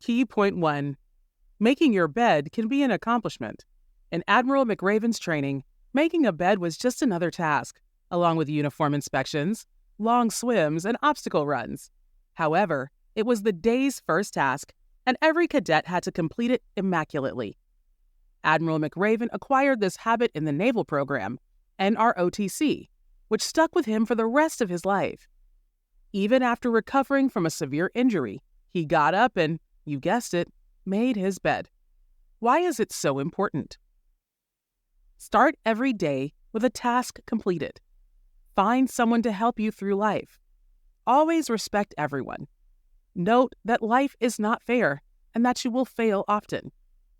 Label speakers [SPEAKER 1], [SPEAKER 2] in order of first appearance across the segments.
[SPEAKER 1] Key point 1. Making your bed can be an accomplishment. In Admiral McRaven's training, making a bed was just another task, along with uniform inspections, long swims, and obstacle runs. However, it was the day's first task, and every cadet had to complete it immaculately. Admiral McRaven acquired this habit in the naval program, NROTC, which stuck with him for the rest of his life. Even after recovering from a severe injury, he got up and, you guessed it, made his bed. Why is it so important? Start every day with a task completed. Find someone to help you through life. Always respect everyone. Note that life is not fair and that you will fail often.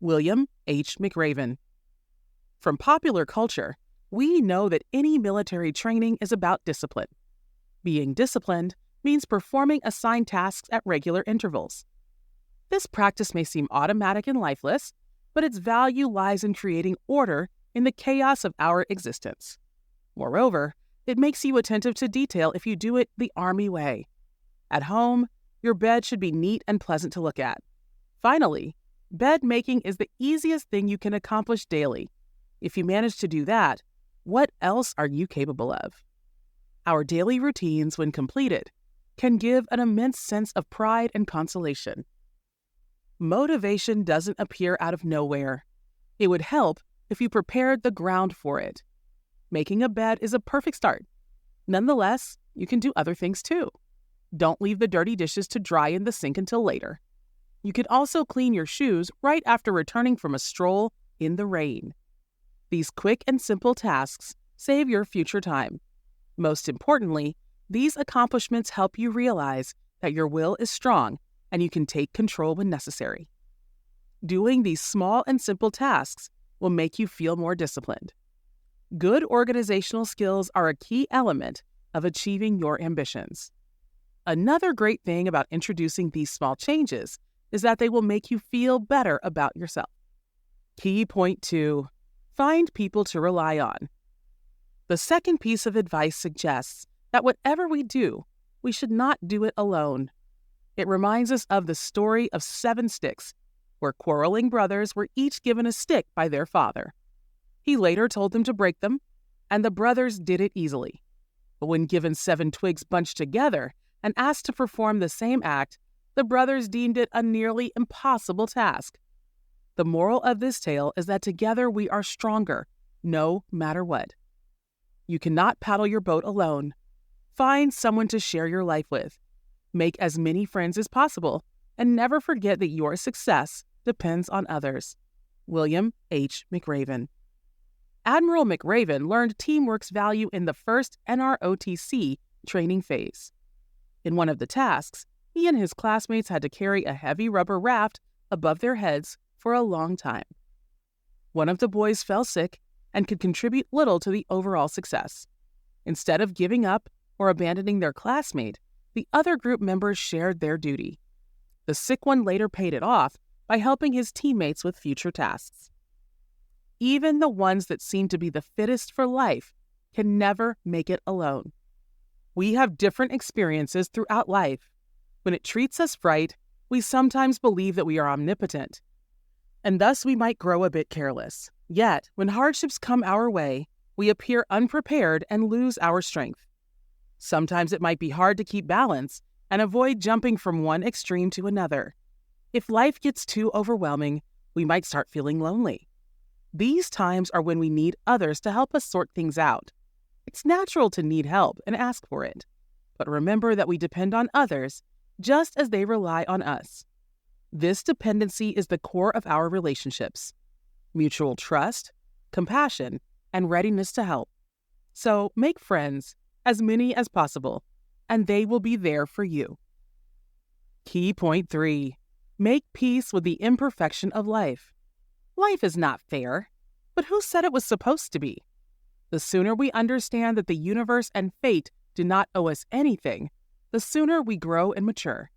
[SPEAKER 1] William H. McRaven. From popular culture, we know that any military training is about discipline. Being disciplined means performing assigned tasks at regular intervals. This practice may seem automatic and lifeless, but its value lies in creating order in the chaos of our existence. Moreover, it makes you attentive to detail if you do it the Army way. At home, your bed should be neat and pleasant to look at. Finally, bed making is the easiest thing you can accomplish daily. If you manage to do that, what else are you capable of? Our daily routines, when completed, can give an immense sense of pride and consolation. Motivation doesn't appear out of nowhere. It would help if you prepared the ground for it. Making a bed is a perfect start. Nonetheless, you can do other things too. Don't leave the dirty dishes to dry in the sink until later. You can also clean your shoes right after returning from a stroll in the rain. These quick and simple tasks save your future time. Most importantly, these accomplishments help you realize that your will is strong and you can take control when necessary. Doing these small and simple tasks will make you feel more disciplined. Good organizational skills are a key element of achieving your ambitions. Another great thing about introducing these small changes is that they will make you feel better about yourself. Key point 2. Find people to rely on. The second piece of advice suggests that whatever we do, we should not do it alone. It reminds us of the story of 7 sticks, where quarreling brothers were each given a stick by their father. He later told them to break them, and the brothers did it easily. But when given 7 twigs bunched together and asked to perform the same act, the brothers deemed it a nearly impossible task. The moral of this tale is that together we are stronger, no matter what. You cannot paddle your boat alone. Find someone to share your life with. Make as many friends as possible, and never forget that your success depends on others. William H. McRaven. Admiral McRaven learned teamwork's value in the first NROTC training phase. In one of the tasks, he and his classmates had to carry a heavy rubber raft above their heads for a long time. One of the boys fell sick and could contribute little to the overall success. Instead of giving up or abandoning their classmate, the other group members shared their duty. The sick one later paid it off by helping his teammates with future tasks. Even the ones that seem to be the fittest for life can never make it alone. We have different experiences throughout life. When it treats us right, we sometimes believe that we are omnipotent, and thus we might grow a bit careless. Yet, when hardships come our way, we appear unprepared and lose our strength. Sometimes it might be hard to keep balance and avoid jumping from one extreme to another. If life gets too overwhelming, we might start feeling lonely. These times are when we need others to help us sort things out. It's natural to need help and ask for it, but remember that we depend on others just as they rely on us. This dependency is the core of our relationships: mutual trust, compassion, and readiness to help. So make friends, as many as possible, and they will be there for you. Key point 3. Make peace with the imperfection of life. Life is not fair, but who said it was supposed to be? The sooner we understand that the universe and fate do not owe us anything, the sooner we grow and mature.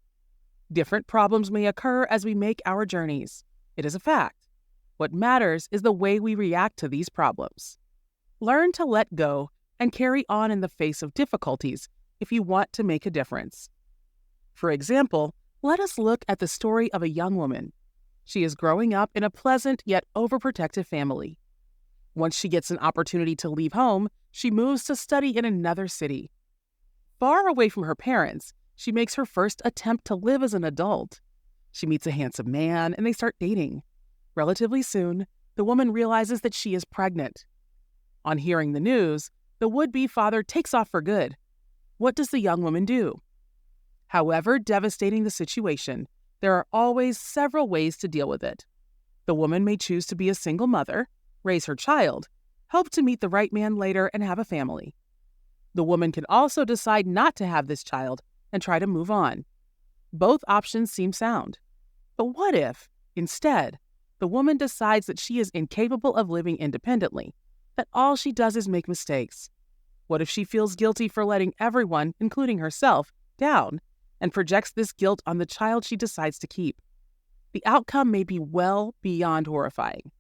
[SPEAKER 1] Different problems may occur as we make our journeys. It is a fact. What matters is the way we react to these problems. Learn to let go and carry on in the face of difficulties if you want to make a difference. For example, Let us look at the story of a young woman. She is growing up in a pleasant yet overprotective family. Once she gets an opportunity to leave home, she moves to study in another city. Far away from her parents, she makes her first attempt to live as an adult. She meets a handsome man and they start dating. Relatively soon, the woman realizes that she is pregnant. On hearing the news, the would-be father takes off for good. What does the young woman do? However devastating the situation, there are always several ways to deal with it. The woman may choose to be a single mother, raise her child, hope to meet the right man later and have a family. The woman can also decide not to have this child and try to move on. Both options seem sound. But what if, instead, the woman decides that she is incapable of living independently, that all she does is make mistakes? What if she feels guilty for letting everyone, including herself, down, and projects this guilt on the child she decides to keep? The outcome may be well beyond horrifying.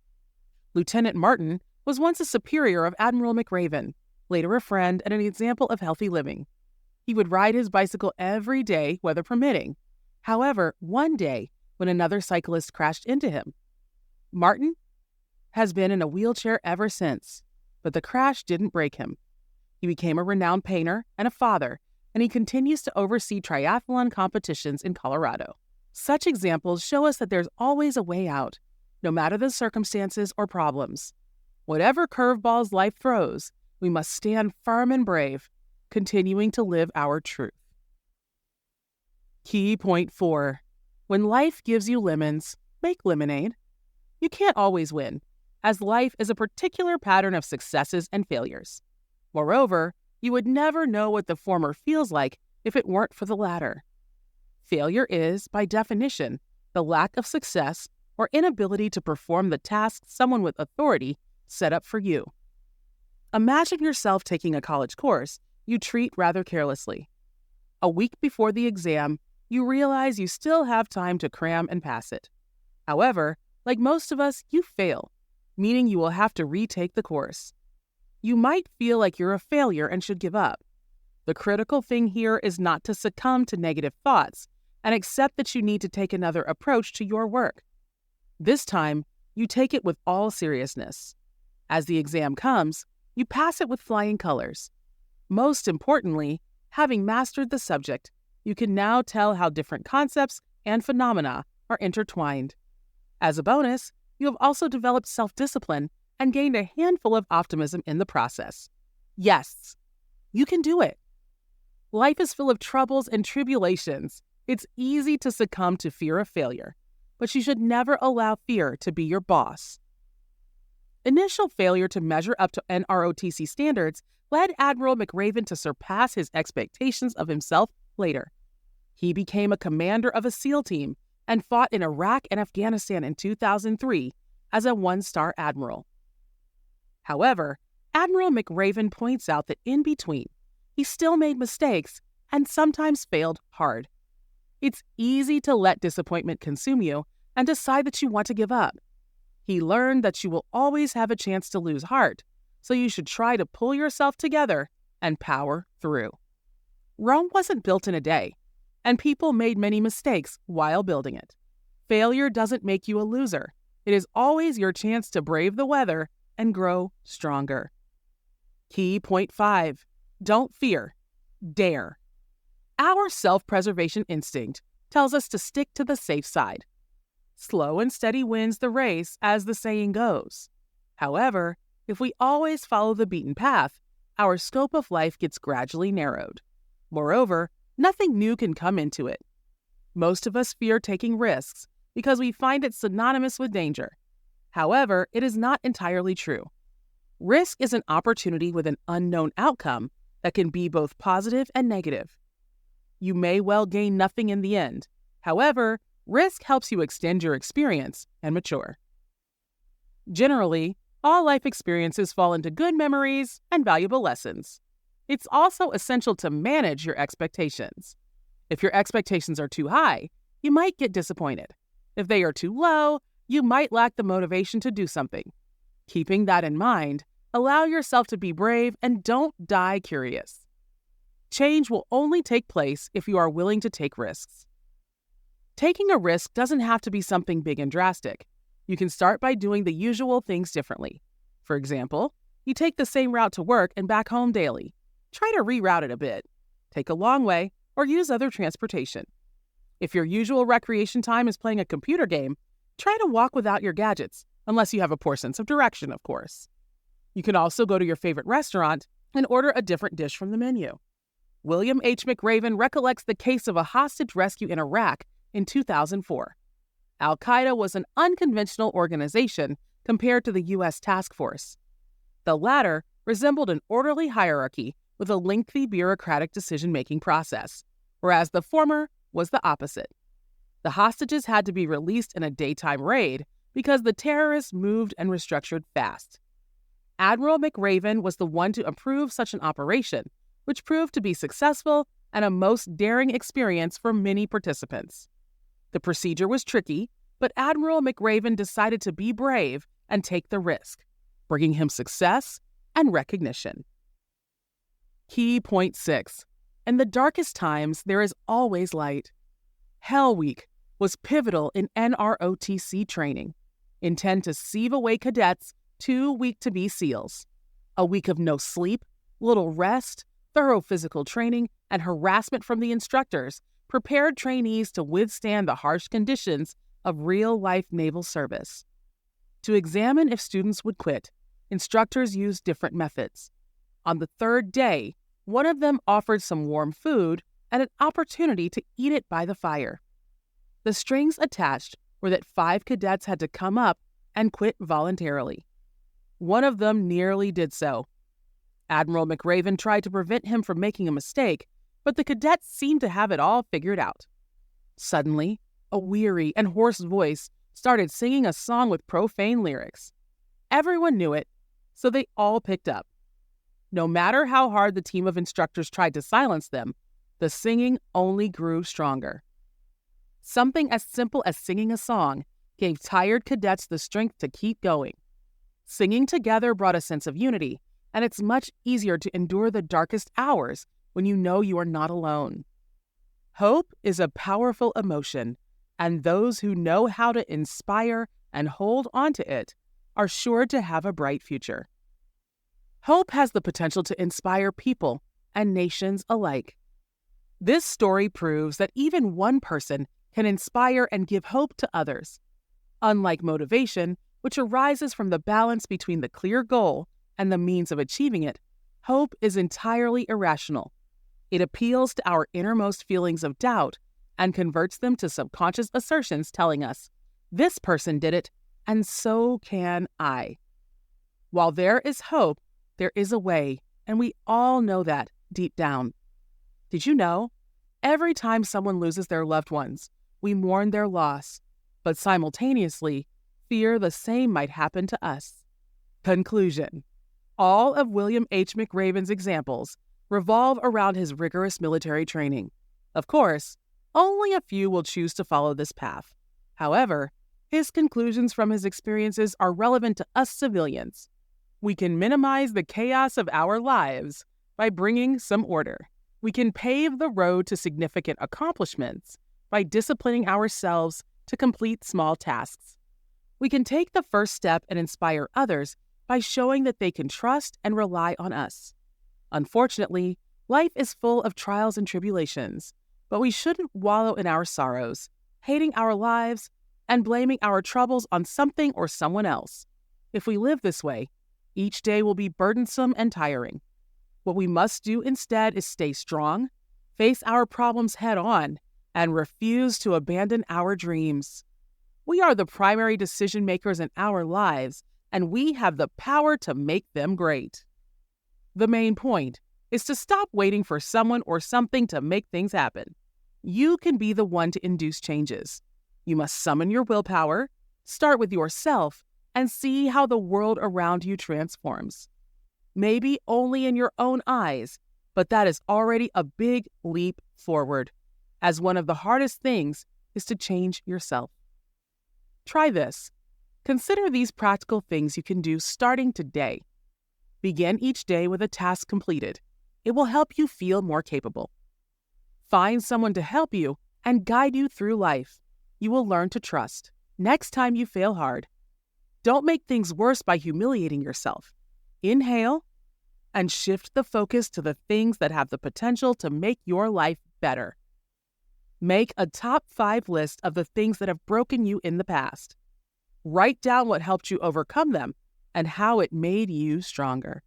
[SPEAKER 1] Lieutenant Martin was once a superior of Admiral McRaven, later a friend and an example of healthy living. He would ride his bicycle every day, weather permitting. However, one day, when another cyclist crashed into him, Martin has been in a wheelchair ever since, but the crash didn't break him. He became a renowned painter and a father, and he continues to oversee triathlon competitions in Colorado. Such examples show us that there's always a way out, no matter the circumstances or problems. Whatever curveballs life throws, we must stand firm and brave, continuing to live our truth. Key point 4. When life gives you lemons, make lemonade. You can't always win, as life is a particular pattern of successes and failures. Moreover, you would never know what the former feels like if it weren't for the latter. Failure is, by definition, the lack of success or inability to perform the task someone with authority set up for you. Imagine yourself taking a college course you treat rather carelessly. A week before the exam, you realize you still have time to cram and pass it. However, like most of us, you fail, meaning you will have to retake the course. You might feel like you're a failure and should give up. The critical thing here is not to succumb to negative thoughts and accept that you need to take another approach to your work. This time, you take it with all seriousness. As the exam comes, you pass it with flying colors. Most importantly, having mastered the subject, you can now tell how different concepts and phenomena are intertwined. As a bonus, you have also developed self-discipline and gained a handful of optimism in the process. Yes, you can do it. Life is full of troubles and tribulations. It's easy to succumb to fear of failure, but you should never allow fear to be your boss. Initial failure to measure up to NROTC standards led Admiral McRaven to surpass his expectations of himself later. He became a commander of a SEAL team and fought in Iraq and Afghanistan in 2003 as a one-star admiral. However, Admiral McRaven points out that in between, he still made mistakes and sometimes failed hard. It's easy to let disappointment consume you and decide that you want to give up. He learned that you will always have a chance to lose heart, so you should try to pull yourself together and power through. Rome wasn't built in a day, and people made many mistakes while building it. Failure doesn't make you a loser. It is always your chance to brave the weather and grow stronger. Key point 5. Don't fear. Dare. Our self-preservation instinct tells us to stick to the safe side. Slow and steady wins the race, as the saying goes. However, if we always follow the beaten path, our scope of life gets gradually narrowed. Moreover, nothing new can come into it. Most of us fear taking risks because we find it synonymous with danger. However, it is not entirely true. Risk is an opportunity with an unknown outcome that can be both positive and negative. You may well gain nothing in the end. However, risk helps you extend your experience and mature. Generally, all life experiences fall into good memories and valuable lessons. It's also essential to manage your expectations. If your expectations are too high, you might get disappointed. If they are too low, you might lack the motivation to do something. Keeping that in mind, allow yourself to be brave and don't die curious. Change will only take place if you are willing to take risks. Taking a risk doesn't have to be something big and drastic. You can start by doing the usual things differently. For example, you take the same route to work and back home daily. Try to reroute it a bit. Take a long way or use other transportation. If your usual recreation time is playing a computer game, try to walk without your gadgets, unless you have a poor sense of direction, of course. You can also go to your favorite restaurant and order a different dish from the menu. William H. McRaven recollects the case of a hostage rescue in Iraq in 2004. Al-Qaeda was an unconventional organization compared to the U.S. task force. The latter resembled an orderly hierarchy with a lengthy bureaucratic decision-making process, whereas the former was the opposite. The hostages had to be released in a daytime raid because the terrorists moved and restructured fast. Admiral McRaven was the one to approve such an operation, which proved to be successful and a most daring experience for many participants. The procedure was tricky, but Admiral McRaven decided to be brave and take the risk, bringing him success and recognition. Key point 6. In the darkest times, there is always light. Hell Week was pivotal in NROTC training, intended to sieve away cadets too weak to be SEALs. A week of no sleep, little rest, thorough physical training, and harassment from the instructors prepared trainees to withstand the harsh conditions of real-life naval service. To examine if students would quit, instructors used different methods. On the third day, one of them offered some warm food and an opportunity to eat it by the fire. The strings attached were that 5 cadets had to come up and quit voluntarily. One of them nearly did so. Admiral McRaven tried to prevent him from making a mistake, but the cadets seemed to have it all figured out. Suddenly, a weary and hoarse voice started singing a song with profane lyrics. Everyone knew it, so they all picked up. No matter how hard the team of instructors tried to silence them, the singing only grew stronger. Something as simple as singing a song gave tired cadets the strength to keep going. Singing together brought a sense of unity, and it's much easier to endure the darkest hours when you know you are not alone. Hope is a powerful emotion, and those who know how to inspire and hold on to it are sure to have a bright future. Hope has the potential to inspire people and nations alike. This story proves that even one person can inspire and give hope to others. Unlike motivation, which arises from the balance between the clear goal and the means of achieving it, hope is entirely irrational. It appeals to our innermost feelings of doubt and converts them to subconscious assertions telling us, "This person did it, and so can I." While there is hope, there is a way, and we all know that deep down. Did you know? Every time someone loses their loved ones, we mourn their loss, but simultaneously fear the same might happen to us. Conclusion. All of William H. McRaven's examples revolve around his rigorous military training. Of course, only a few will choose to follow this path. However, his conclusions from his experiences are relevant to us civilians. We can minimize the chaos of our lives by bringing some order. We can pave the road to significant accomplishments by disciplining ourselves to complete small tasks. We can take the first step and inspire others by showing that they can trust and rely on us. Unfortunately, life is full of trials and tribulations, but we shouldn't wallow in our sorrows, hating our lives, and blaming our troubles on something or someone else. If we live this way, each day will be burdensome and tiring. What we must do instead is stay strong, face our problems head on, and refuse to abandon our dreams. We are the primary decision makers in our lives, and we have the power to make them great. The main point is to stop waiting for someone or something to make things happen. You can be the one to induce changes. You must summon your willpower, start with yourself, and see how the world around you transforms. Maybe only in your own eyes, but that is already a big leap forward, as one of the hardest things is to change yourself. Try this. Consider these practical things you can do starting today. Begin each day with a task completed. It will help you feel more capable. Find someone to help you and guide you through life. you will learn to trust. Next time you fail hard, don't make things worse by humiliating yourself. Inhale and shift the focus to the things that have the potential to make your life better. Make a top 5 list of the things that have broken you in the past. Write down what helped you overcome them and how it made you stronger.